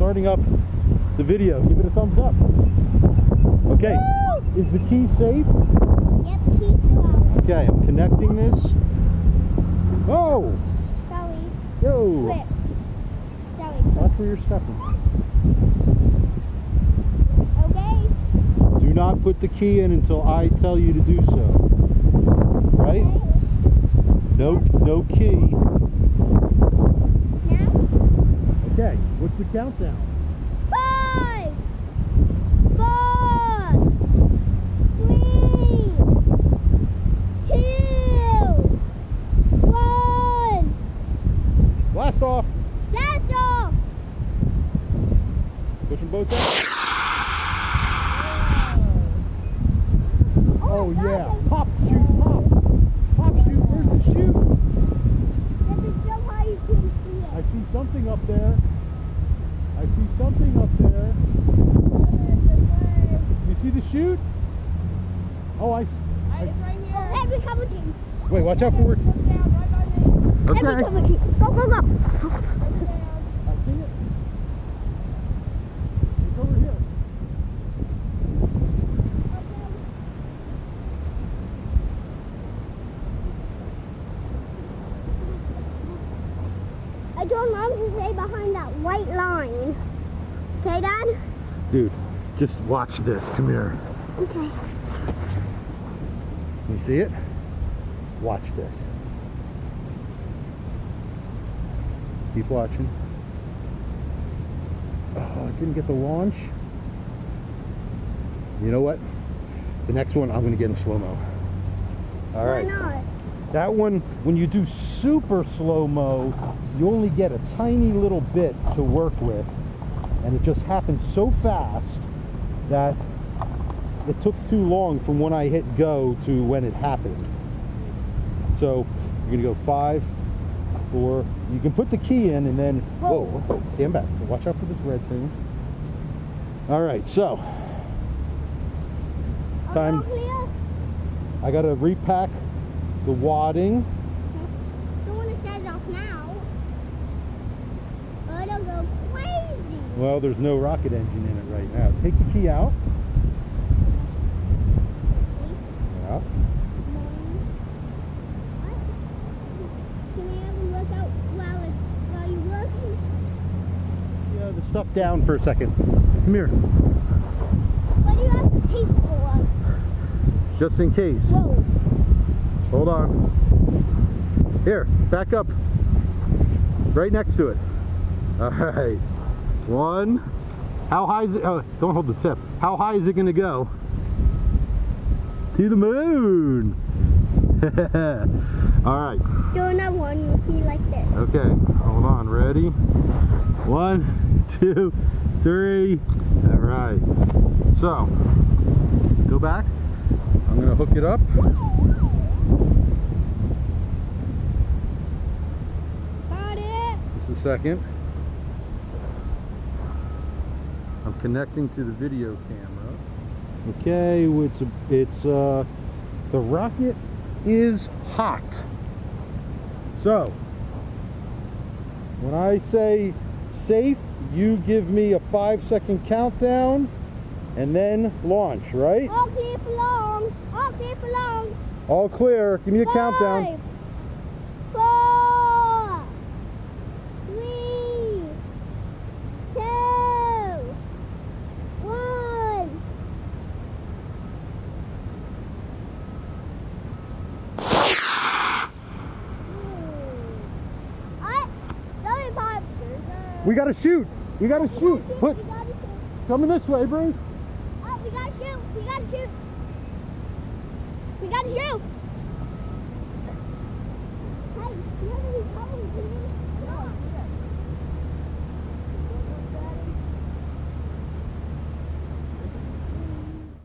starting up the video. Give it a thumbs up. Okay, is the key safe? Yep, key's still out. Okay, I'm connecting this. Oh! Sorry. Yo! Flip. Sorry. Watch where you're stepping. Okay. Do not put the key in until I tell you to do so. Right? No key. Now? Okay, what's the countdown? 5, 4, 3, 2, 1. Blast off! Blast off! Push them both out. Oh, Oh my yeah. God, Pop, shoot, pop. Pop, shoot, where's the shoot? this is so high you can see it. I see something up there. I see something up there. You see the chute? Oh, It's right here. Oh, heavy coming to you. wait, watch out for where. Look down, right by me. Okay. Heavy coming to you. Go, go, go. I see it. It's over here. I told Mom to stay behind that white line. Okay, Dad? Dude, just watch this. Come here. Okay. You see it? Watch this. Keep watching. Oh, I didn't get the launch. You know what? The next one I'm going to get in slow-mo. All right. Why not? That one, when you do super slow-mo, you only get a tiny little bit to work with. And it just happens so fast that it took too long from when I hit go to when it happened. So you're going to go 5, 4. You can put the key in and then, whoa, stand back. Watch out for this red thing. All right, so time. I got to repack the wadding. Don't want to set it off now. Or it'll go crazy. Well, there's no rocket engine in it right now. Take the key out. Yeah. Can we have a look out while you're working? Yeah, the stuff down for a second. Come here. What do you have the tape for? Just in case. Whoa. Hold on. Here, back up. Right next to it. All right. 1. How high is it? Oh, don't hold the tip. How high is it going to go? To the moon. All right. Do another one. You'll see like this. Okay. Hold on. Ready? 1, 2, 3. All right. So, go back. I'm going to hook it up. Got it. Just a second. I'm connecting to the video camera. Okay, the rocket is hot. So, when I say safe, you give me a 5-second countdown and then launch, right? All clear for long. All clear for long. All clear. Give me a 5, countdown. 4, 3, 2, 1. We gotta shoot. We gotta shoot. Put. We gotta shoot. Coming this way, Bruce. Oh, we gotta shoot. We gotta shoot. We gotta shoot.